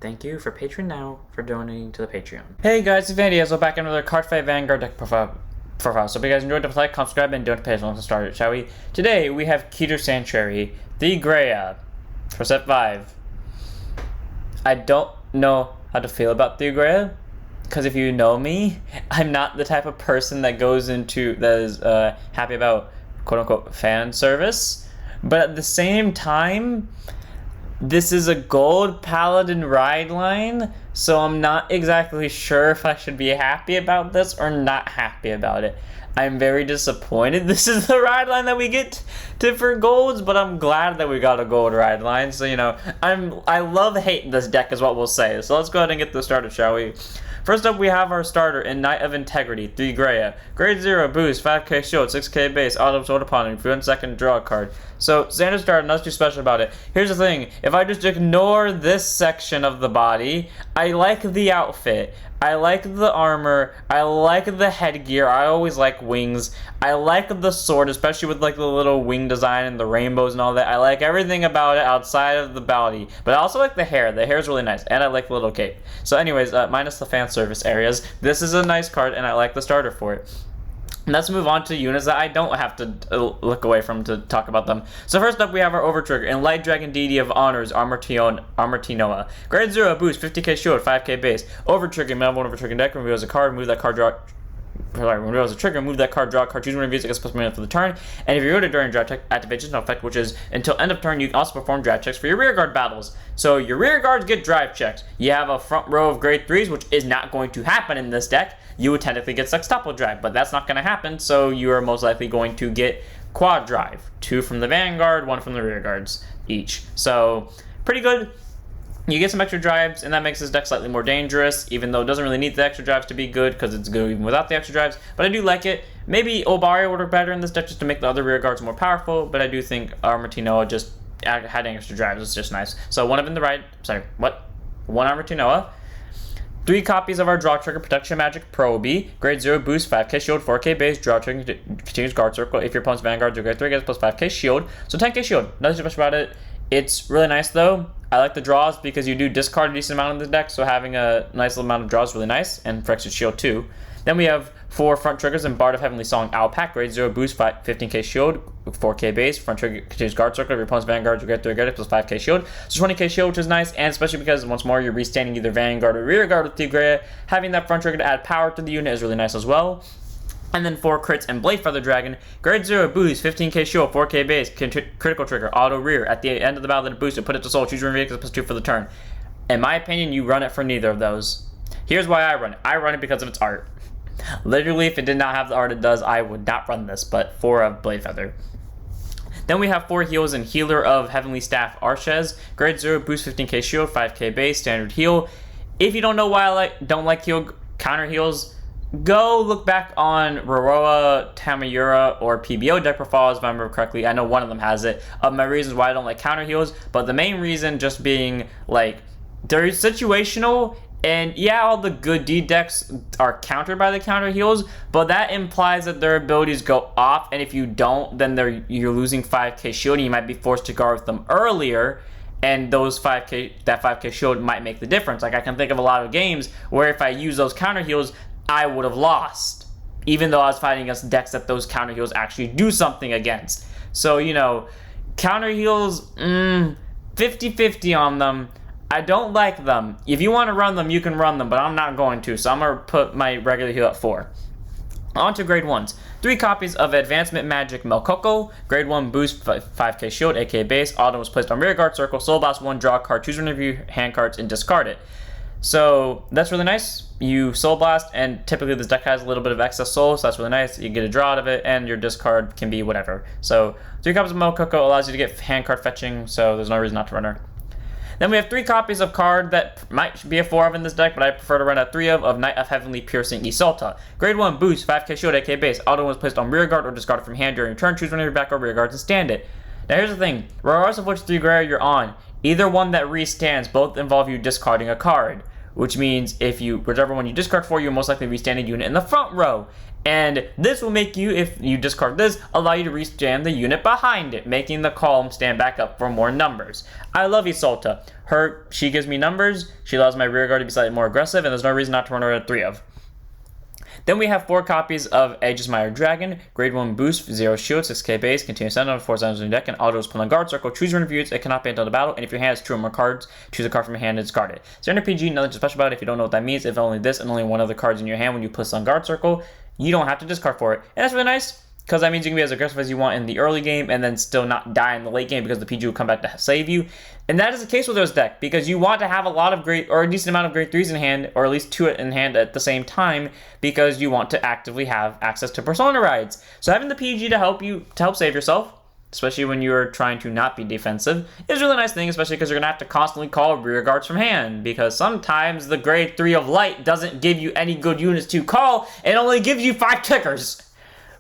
Thank you for Patreon now for donating to the Patreon. Hey guys, it's Andy. We're back in another Card Fight Vanguard deck profile. So if you guys enjoyed the play, subscribe and don't pay as long as start it, shall we? Today we have Keter Sanctuary, Thegrea for set 5. I don't know how to feel about Thegrea, because if you know me, I'm not the type of person that is happy about quote-unquote fan service. But at the same time, this is a gold paladin ride line, so I'm not exactly sure if I should be happy about this or not happy about it. I'm very disappointed this is the ride line that we get for golds, but I'm glad that we got a gold ride line. So, you know, I love hate this deck is what we'll say. So let's go ahead and get this started, shall we? First up, we have our starter in Knight of Integrity, Thegrea. Grade 0, boost, 5k shield, 6k base, auto sword upon him, if you want second, draw a card. So, standard starter, nothing too special about it. Here's the thing, if I just ignore this section of the body, I like the outfit. I like the armor, I like the headgear, I always like wings, I like the sword, especially with like the little wing design and the rainbows and all that. I like everything about it outside of the body, but I also like the hair is really nice, and I like the little cape. So anyways, minus the fan service areas, this is a nice card and I like the starter for it. Let's move on to units that I don't have to look away from to talk about them. So first up, we have our Overtrigger in Light Dragon Deity of Honors, Amartinoa. Grade 0, boost, 50k shield, 5k base. Overtrigger, Melbourne Overtrigger deck, reveals a card, move that card, draw... Sorry, when it was a trigger, move that card, draw a card, choose one of these, it gets plus +1 for the turn. And if you root it during draft check, activations no effect, which is until end of turn, you can also perform draft checks for your rear guard battles. So your rear guards get drive checks. You have a front row of grade 3s, which is not going to happen in this deck. You would technically get sextuple drive, but that's not going to happen, so you are most likely going to get quad drive. 2 from the Vanguard, 1 from the rear guards each. So, pretty good. You get some extra drives, and that makes this deck slightly more dangerous, even though it doesn't really need the extra drives to be good, because it's good even without the extra drives. But I do like it. Maybe Obaria would work better in this deck just to make the other rear guards more powerful, but I do think Amartinoa just having extra drives is just nice. So one One Amartinoa. 3 copies of our Draw Trigger Protection Magic Prorobi. Grade 0 boost, 5k shield, 4k base, Draw Trigger, continues guard circle. If your opponent's Vanguard do grade 3, gets plus 5k shield. So 10k shield, nothing too much about it. It's really nice though. I like the draws because you do discard a decent amount in this deck, so having a nice little amount of draws is really nice, and for extra shield too. Then we have 4 front triggers in Bard of Heavenly Song Alpac. Grade 0 boost, 15k shield, 4k base, front trigger continues guard circle. If your opponent's Vanguard, you get 3 plus 5k shield. So 20k shield, which is nice, and especially because once more you're restanding either Vanguard or rear guard with Thegrea, having that front trigger to add power to the unit is really nice as well. And then 4 crits and Blade Feather Dragon. Grade 0 boost, 15k shield, 4k base, critical trigger, auto rear. At the end of the battle that it boosts, put it to soul, choose your vehicle plus 2 for the turn. In my opinion, you run it for neither of those. Here's why I run it. I run it because of its art. Literally, if it did not have the art it does, I would not run this, but 4 of Blade Feather. Then we have 4 heals in Healer of Heavenly Staff Arshes. Grade 0 boost, 15k shield, 5k base, standard heal. If you don't know why I don't like counter heals, go look back on Roroa, Tamayura, or PBO deck profiles if I remember correctly. I know one of them has it. Of my reasons why I don't like counter heals, but the main reason just being like they're situational, and yeah, all the good D decks are countered by the counter heals, but that implies that their abilities go off, and if you don't, then you're losing 5k shield, and you might be forced to guard with them earlier. And that 5k shield might make the difference. Like I can think of a lot of games where if I use those counter heals, I would have lost, even though I was fighting against decks that those counter heals actually do something against. So, you know, counter heals, 50-50 on them. I don't like them. If you want to run them, you can run them, but I'm not going to, so I'm going to put my regular heal at 4. On to grade 1s. 3 copies of Advancement Magic Melcoco. Grade 1 boost, 5k shield, 8k base. Autumn was placed on rear guard circle. Soul Blast 1, draw a card, choose one of your hand cards, and discard it. So that's really nice. You Soul Blast, and typically this deck has a little bit of excess soul, so that's really nice. You get a draw out of it, and your discard can be whatever. So 3 copies of Melcoco allows you to get hand card fetching, so there's no reason not to run her. Then we have 3 copies of card that might be a 4 of in this deck, but I prefer to run a 3 of Knight of Heavenly Piercing Esalta. Grade 1 boost, 5k shield, 8k base. Auto was placed on rear guard or discarded from hand during your turn. Choose one of your back or rear guards and stand it. Now here's the thing, regardless of which Thegrea you're on, either one that restands both involve you discarding a card. which means whichever one you discard for, you'll most likely restand a unit in the front row. And this will make you, if you discard this, allow you to restand the unit behind it, making the column stand back up for more numbers. I love Esalta. She gives me numbers, she allows my rear guard to be slightly more aggressive, and there's no reason not to run her at 3 of. Then we have 4 copies of Aegismare Dragon, grade 1 boost, 0 shield, 6k base, continuous send on 4 sounds in your deck, and autos put on guard circle. Choose your views, it cannot be until the battle, and if your hand has 2 or more cards, choose a card from your hand and discard it. Standard PG, nothing special about it. If you don't know what that means, if only this and only one of the cards in your hand when you place on guard circle, you don't have to discard for it. And that's really nice, because that means you can be as aggressive as you want in the early game and then still not die in the late game because the PG will come back to save you. And that is the case with this deck, because you want to have a lot of a decent amount of grade 3s in hand, or at least 2 in hand at the same time, because you want to actively have access to Persona Rides. So having the PG to help save yourself, especially when you're trying to not be defensive, is a really nice thing, especially because you're going to have to constantly call rear guards from hand, because sometimes the grade 3 of light doesn't give you any good units to call, and only gives you 5 kickers.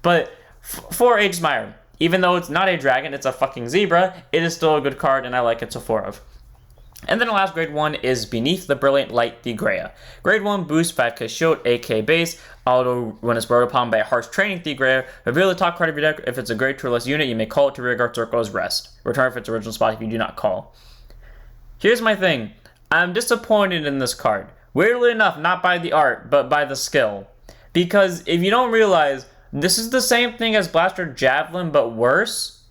But for Aegismare, even though it's not a dragon, it's a fucking zebra, it is still a good card, and I like it, so 4 of. And then the last grade 1 is Beneath the Brilliant Light Thegrea. Grade 1 boost, 5k shield, 8k base, auto when it's brought upon by a harsh training Thegrea. Reveal the top card of your deck. If it's a grade 2 or less unit, you may call it to rear guard circle as rest. Return for its original spot if you do not call. Here's my thing. I'm disappointed in this card. Weirdly enough, not by the art, but by the skill. Because if you don't realize, this is the same thing as Blaster Javelin, but worse.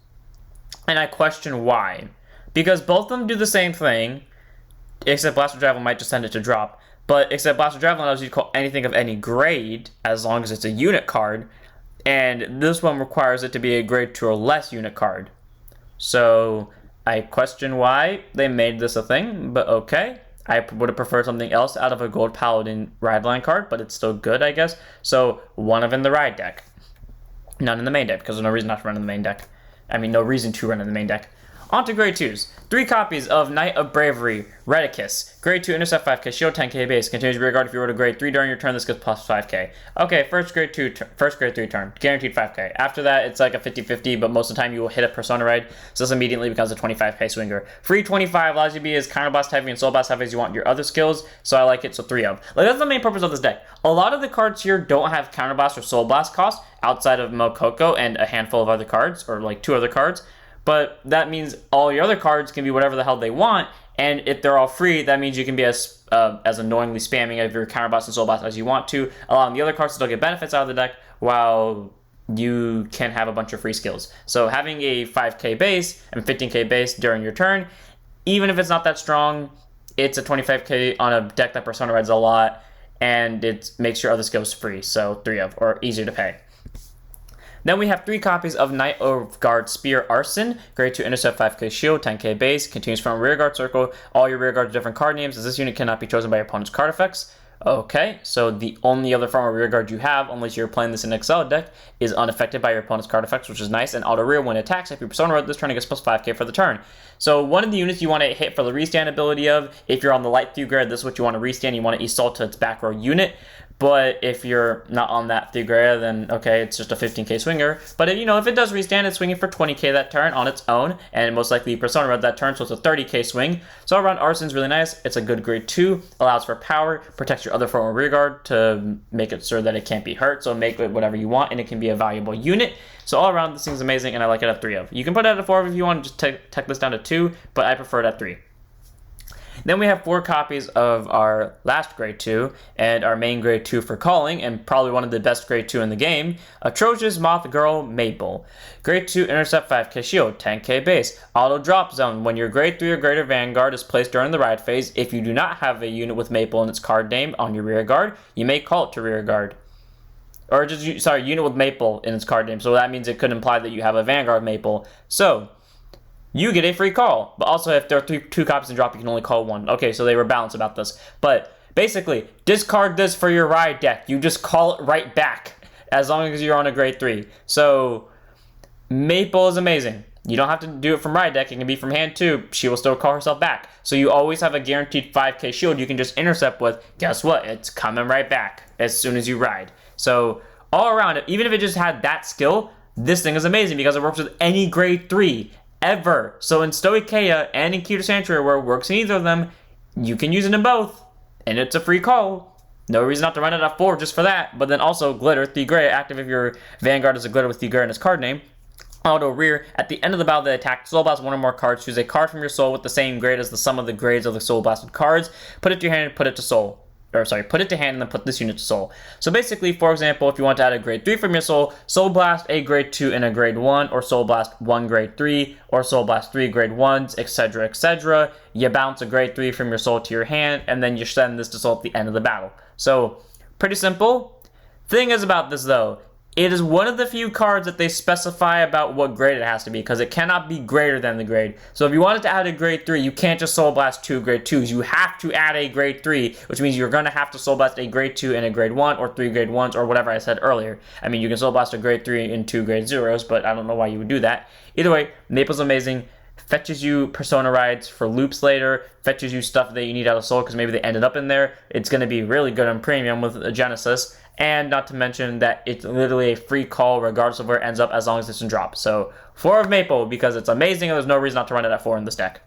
And I question why. Because both of them do the same thing, except Blaster Javelin might just send it to drop. But except Blaster Javelin allows you to call anything of any grade, as long as it's a unit card. And this one requires it to be a grade 2 or less unit card. So I question why they made this a thing, but okay. I would have preferred something else out of a Gold Paladin Rideline card, but it's still good, I guess. So 1 of in the Ride deck. None in the main deck, because there's no reason not to run in the main deck. I mean, no reason to run in the main deck. On to grade 2s. 3 copies of Knight of Bravery, Redechius. Grade 2, intercept 5k, shield 10k base. Continues rear guard if you roll to grade 3 during your turn, this gets plus 5k. Okay, first grade 3 turn. Guaranteed 5k. After that, it's like a 50-50, but most of the time you will hit a Persona Ride, so this immediately becomes a 25k swinger. Free 25 allows you to be as counterblast heavy and soul blast heavy as you want your other skills, so I like it, so 3 of. Like, that's the main purpose of this deck. A lot of the cards here don't have counterblast or soul blast costs, outside of Melcoco and a handful of other cards, or like 2 other cards. But that means all your other cards can be whatever the hell they want, and if they're all free, that means you can be as annoyingly spamming of your counterblast and soul blast as you want to, allowing the other cards to still get benefits out of the deck, while you can have a bunch of free skills. So having a 5k base and 15k base during your turn, even if it's not that strong, it's a 25k on a deck that Persona Rides a lot, and it makes your other skills free, so 3 of, or easier to pay. Then we have 3 copies of Knight of Guard Spear Arsen, grade 2 intercept 5k shield, 10k base, continues from rear guard circle, all your rear guards are different card names, as this unit cannot be chosen by your opponent's card effects. Okay, so the only other form of rear guard you have, unless you're playing this in Excel deck, is unaffected by your opponent's card effects, which is nice, and auto rear when it attacks. If your Persona Road this turn, it gets plus 5k for the turn. So one of the units you want to hit for the restand ability of, if you're on the light Thegrea, this is what you want to restand, you want to Esalta its back row unit. But if you're not on that Thegrea, then okay, it's just a 15k swinger. But if it does restand, it's swinging for 20k that turn on its own, and most likely Persona Road that turn, so it's a 30k swing. So all around, Arsen's really nice. It's a good grade 2, allows for power, protects your other form of rear guard to make it so that it can't be hurt, so make it whatever you want, and it can be a valuable unit. So all around, this thing's amazing, and I like it at 3 of. You can put it at a 4 of if you want, just take this down to 2, but I prefer it at 3. Then we have 4 copies of our last grade 2 and our main grade 2 for calling, and probably one of the best grade 2 in the game, Atrocious Moth Girl Maple. Grade 2 intercept 5k shield, 10k base, auto drop zone. When your grade 3 or greater vanguard is placed during the ride phase, if you do not have a unit with Maple in its card name on your rear guard, you may call it to rear guard. Or unit with Maple in its card name, so that means it could imply that you have a vanguard Maple. So you get a free call, but also if there are 2 copies in drop, you can only call 1. Okay, so they were balanced about this. But basically, discard this for your ride deck. You just call it right back, as long as you're on a grade 3. So Maple is amazing. You don't have to do it from ride deck. It can be from hand too. She will still call herself back. So you always have a guaranteed 5k shield you can just intercept with. Guess what? It's coming right back as soon as you ride. So all around, even if it just had that skill, this thing is amazing because it works with any grade 3. Ever. So in Stoicheia and in Keter Sanctuary, where it works in either of them, you can use it in both, and it's a free call. No reason not to run it at 4 just for that. But then also Glitter, Thegrea, active if your Vanguard is a Glitter with Thegrea in its card name. Auto rear, at the end of the battle they attack, Soul Blast one or more cards, choose a card from your soul with the same grade as the sum of the grades of the Soul Blasted cards, put it to your hand and put it to soul. Put it to hand and then put this unit to soul. So basically, for example, if you want to add a grade 3 from your soul, Soul Blast a grade 2 and a grade 1, or Soul Blast 1 grade 3, or Soul Blast 3 grade 1s, etc., etc. You bounce a grade 3 from your soul to your hand, and then you send this to soul at the end of the battle. So, pretty simple. Thing is about this though, it is one of the few cards that they specify about what grade it has to be, because it cannot be greater than the grade. So if you wanted to add a grade 3, you can't just Soul Blast 2 grade 2s. You have to add a grade 3, which means you're going to have to Soul Blast a grade 2 and a grade 1, or 3 grade 1s, or whatever I said earlier. I mean, you can Soul Blast a grade 3 and 2 grade 0s, but I don't know why you would do that. Either way, Maple's amazing. Fetches you Persona Rides for loops later, fetches you stuff that you need out of Soul because maybe they ended up in there. It's going to be really good on Premium with a Genesis, and not to mention that it's literally a free call regardless of where it ends up as long as it's in drop. So 4 of Maple because it's amazing and there's no reason not to run it at 4 in this deck.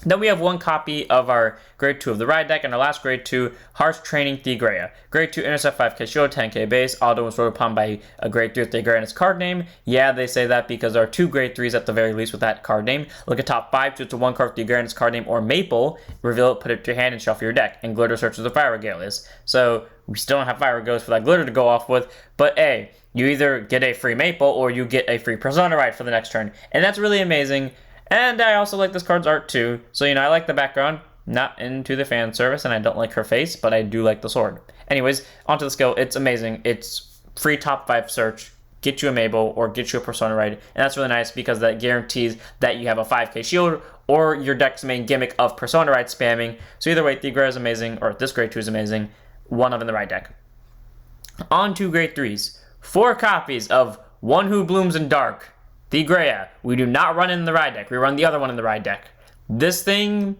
Then we have one copy of our grade 2 of the Ride deck, and our last grade 2, Harsh Training Thegrea. Grade 2, Intercept 5k shield, 10k base, auto was wrote upon by a grade 3 with Thegrea in its card name. Yeah, they say that because there are 2 grade 3s at the very least with that card name. Look at top 5, choose to 1 card with Thegrea in its card name, or Maple, reveal it, put it to your hand, and shuffle your deck. And Glitter searches the Fire Regalias. So, we still don't have Fire Regalias for that Glitter to go off with, but hey, you either get a free Maple, or you get a free Persona Ride for the next turn. And that's really amazing. And I also like this card's art too. So, I like the background. Not into the fan service, and I don't like her face, but I do like the sword. Anyways, onto the skill. It's amazing. It's free top 5 search. Get you a Mabel or get you a Persona Ride. And that's really nice because that guarantees that you have a 5k shield or your deck's main gimmick of Persona Ride spamming. So either way, Thegrea is amazing, or this grade 2 is amazing. 1 of in the Ride deck. On to grade 3s. 4 copies of One Who Blooms in Dark. Thegrea. We do not run in the Ride deck. We run the other one in the Ride deck. This thing,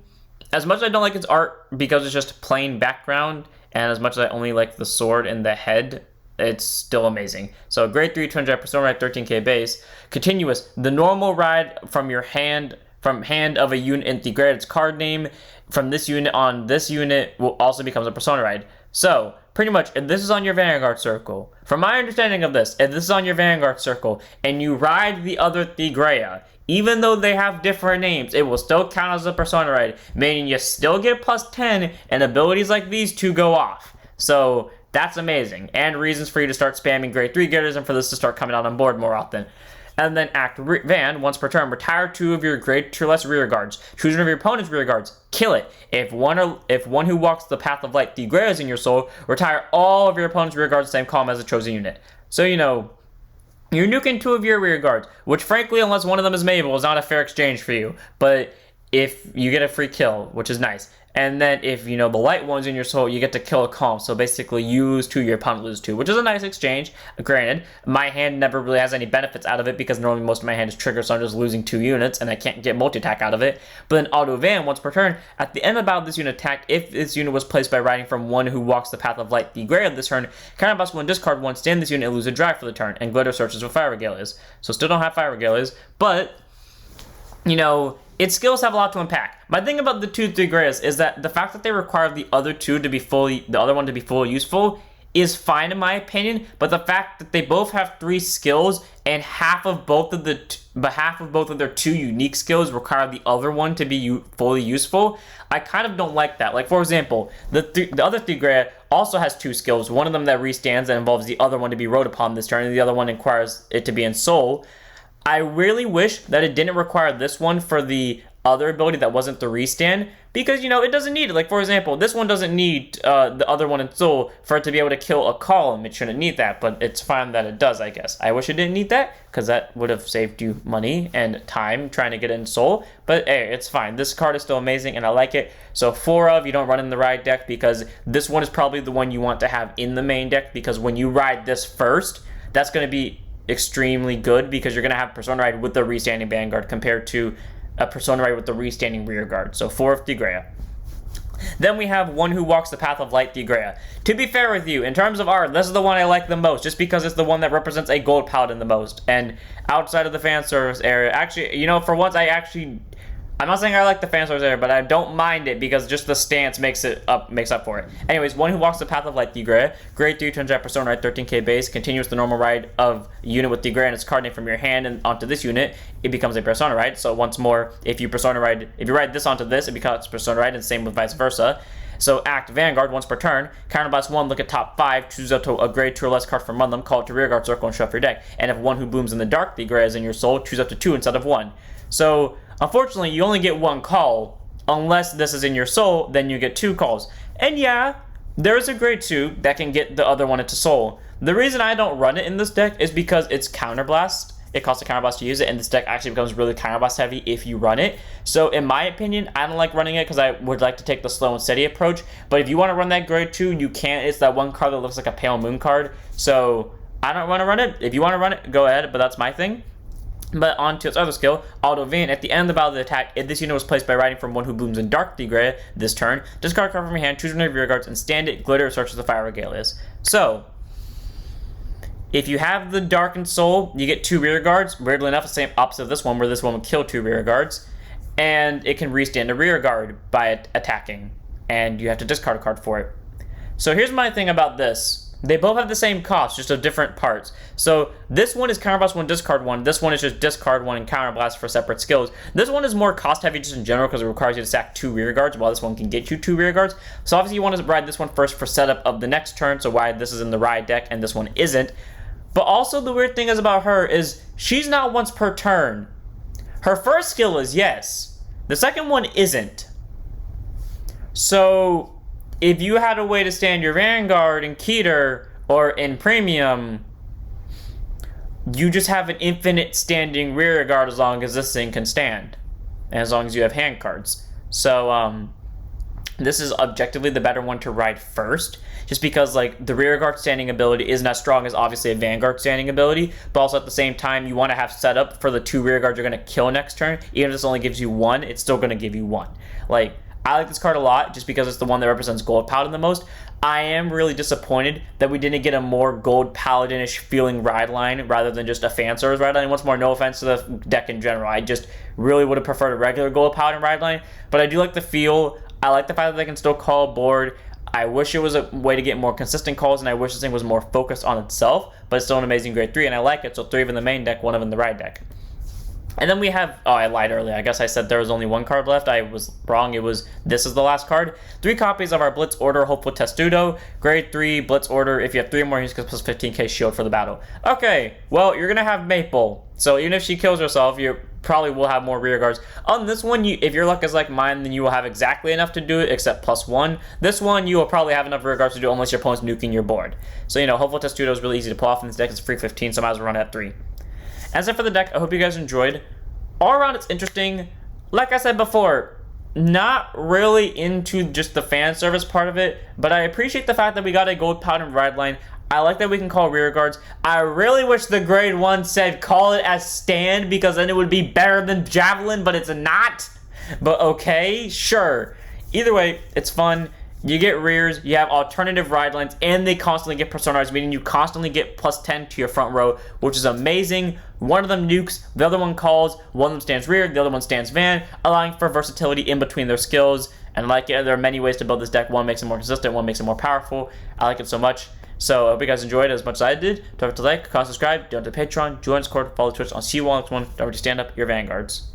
as much as I don't like its art because it's just plain background, and as much as I only like the sword and the head, it's still amazing. So grade 3, 200 Persona Ride, 13k base. Continuous. The normal ride from your hand, from hand of a unit in Thegrea, its card name, from this unit on this unit will also becomes a Persona Ride. So, pretty much, if this is on your Vanguard circle, from my understanding of this, if this is on your Vanguard circle, and you ride the other Thegrea, even though they have different names, it will still count as a Persona Ride, meaning you still get plus 10, and abilities like these to go off. So, that's amazing, and reasons for you to start spamming grade 3 getters and for this to start coming out on board more often. And then Act Van, once per turn, retire 2 of your grade 2 or less rear guards. Choose one of your opponent's rear guards. Kill it. If one who walks the path of light Thegrea is in your soul, retire all of your opponent's rear guards the same column as the chosen unit. So, you're nuking 2 of your rear guards, which frankly, unless one of them is Mabel, is not a fair exchange for you. But if you get a free kill, which is nice. And then if, the light one's in your soul, you get to kill a column. So basically, you lose 2, your opponent loses 2, which is a nice exchange. Granted, my hand never really has any benefits out of it because normally most of my hand is triggered, so I'm just losing 2 units, and I can't get multi-attack out of it. But then Auto Van, once per turn, at the end of the battle, this unit attacked if this unit was placed by riding from one who walks the path of light Thegrea this turn. Counterboss one, discard 1, stand this unit, and lose a drive for the turn. And Glitter searches with Fire Regalias. So still don't have Fire Regalias, but, its skills have a lot to unpack. My thing about the 2 Thegreas is that the fact that they require the other one to be fully useful is fine in my opinion, but the fact that they both have 3 skills and half of both of their 2 unique skills require the other one to be fully useful, I kind of don't like that. Like, for example, the other Thegrea also has 2 skills, one of them that restands and involves the other one to be wrote upon this turn, and the other one requires it to be in soul. I really wish that it didn't require this one for the other ability that wasn't the restand, because, it doesn't need it. Like, for example, this one doesn't need the other one in soul for it to be able to kill a column. It shouldn't need that, but it's fine that it does, I guess. I wish it didn't need that, because that would have saved you money and time trying to get it in soul, but hey, it's fine. This card is still amazing, and I like it. So 4 of, you don't run in the Ride deck, because this one is probably the one you want to have in the main deck, because when you ride this first, that's going to be extremely good because you're going to have Persona Ride with the restanding Vanguard compared to a Persona Ride with the restanding rear guard. So 4 of Thegrea. Then we have One Who Walks the Path of Light Thegrea. To be fair with you, in terms of art, this is the one I like the most, just because it's the one that represents a gold paladin the most. And outside of the fan service area, actually, for once, I'm not saying I like the fan service there, but I don't mind it because just the stance makes up for it. Anyways, one who walks the path of light, Thegrea. Grade 3 turns out Persona Ride 13k base, continues the normal ride of unit with Thegrea and its card name from your hand and onto this unit, it becomes a Persona Ride. So once more, if you ride this onto this, it becomes Persona Ride, and same with vice versa. So act Vanguard once per turn. Counterblast 1, look at top 5, choose up to a grade 2 or less card from among them, call it to rearguard circle and shuffle your deck. And if one who booms in the dark Thegrea is in your soul, choose up to 2 instead of 1. So unfortunately, you only get 1 call. Unless this is in your soul, then you get 2 calls. And yeah, there is a grade 2 that can get the other one into soul. The reason I don't run it in this deck is because it's counterblast. It costs a counterblast to use it, and this deck actually becomes really counterblast heavy if you run it. So in my opinion, I don't like running it because I would like to take the slow and steady approach. But if you want to run that grade 2, you can. It's that one card that looks like a pale moon card. So I don't want to run it. If you want to run it, go ahead, but that's my thing. But on to its other skill, Auto Vein. At the end of the battle of the attack, if this unit was placed by riding from one who booms in Dark Thegrea this turn, discard a card from your hand, choose one of your rear guards, and stand it, glitter, or search the fire regalias. So, if you have the Darkened Soul, you get 2 rear guards. Weirdly enough, the same opposite of this one, where this one would kill 2 rear guards. And it can restand a rear guard by attacking. And you have to discard a card for it. So here's my thing about this. They both have the same cost, just of different parts. So this one is counterblast 1, discard 1. This one is just discard 1 and counterblast for separate skills. This one is more cost heavy just in general because it requires you to sack 2 rear guards, while this one can get you 2 rear guards. So obviously you want to ride this one first for setup of the next turn, so why this is in the ride deck and this one isn't. But also the weird thing is about her is she's not once per turn. Her first skill is yes. The second one isn't. So if you had a way to stand your Vanguard in Keter or in Premium, you just have an infinite standing rear guard as long as this thing can stand. And as long as you have hand cards. So, this is objectively the better one to ride first. Just because, like, the rear guard standing ability isn't as strong as, obviously, a Vanguard standing ability. But also, at the same time, you want to have set up for the 2 rear guards you're going to kill next turn. Even if this only gives you 1, it's still going to give you 1. Like, I like this card a lot just because it's the one that represents Gold Paladin the most. I am really disappointed that we didn't get a more Gold Paladin-ish feeling ride line rather than just a fan service ride line. Once more, no offense to the deck in general. I just really would have preferred a regular Gold Paladin ride line. But I do like the feel. I like the fact that they can still call board. I wish it was a way to get more consistent calls, and I wish this thing was more focused on itself. But it's still an amazing grade 3, and I like it. So 3 of in the main deck, 1 of in the ride deck. And then we have, oh, I lied earlier. I guess I said there was only 1 card left. I was wrong. This is the last card. 3 copies of our Blitz Order, Hopeful Testudo. Grade 3, Blitz Order. If you have 3 or more, you can plus 15k shield for the battle. Okay, well, you're going to have Maple. So even if she kills herself, you probably will have more rear guards. On this one, if your luck is like mine, then you will have exactly enough to do it, except +1. This one, you will probably have enough rear guards to do it unless your opponent's nuking your board. So, Hopeful Testudo is really easy to pull off in this deck. It's free 15, so I might as well run it at 3. As for the deck, I hope you guys enjoyed. All around, it's interesting. Like I said before, not really into just the fan service part of it, but I appreciate the fact that we got a Gold Paladin ride line. I like that we can call rear guards. I really wish the grade 1 said call it as stand, because then it would be better than Javelin, but it's not. But okay, sure. Either way, it's fun. You get rears, you have alternative ride lines, and they constantly get personalized, meaning you constantly get +10 to your front row, which is amazing. One of them nukes, the other one calls, one of them stands rear, the other one stands van, allowing for versatility in between their skills. And like it, there are many ways to build this deck. One makes it more consistent, one makes it more powerful. I like it so much. So I hope you guys enjoyed it as much as I did. Don't forget to like, comment, subscribe, donate to Patreon, join Discord, follow Twitch. I'll see you all next one. Don't forget to stand up your Vanguards.